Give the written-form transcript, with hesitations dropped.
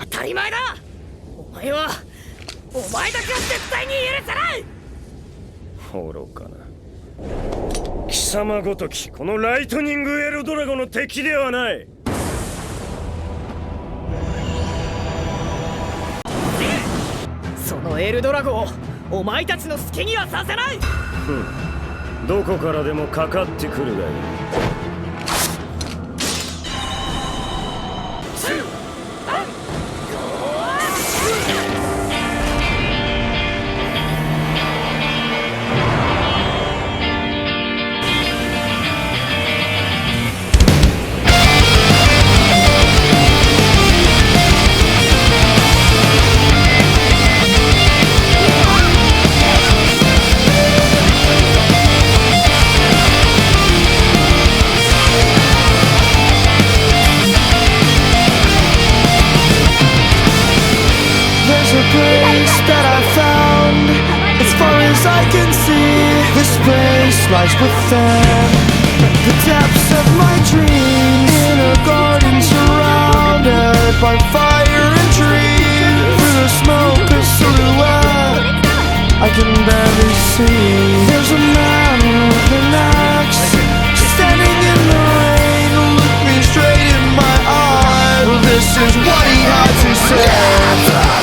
当たり前だ。お前だけは絶対に許さない。愚かな。貴様ごときこのライトニングエルドラゴの敵ではない。そのエルドラゴをお前たちの好きにはさせない。どこからでもかかってくるがいい。Lies within the depths of my dreams, in a garden surrounded by fire and trees. Through the smoke, a silhouette I can barely see. There's a man with an axe, standing in the rain. Look me straight in my eyes. This is what he had to say.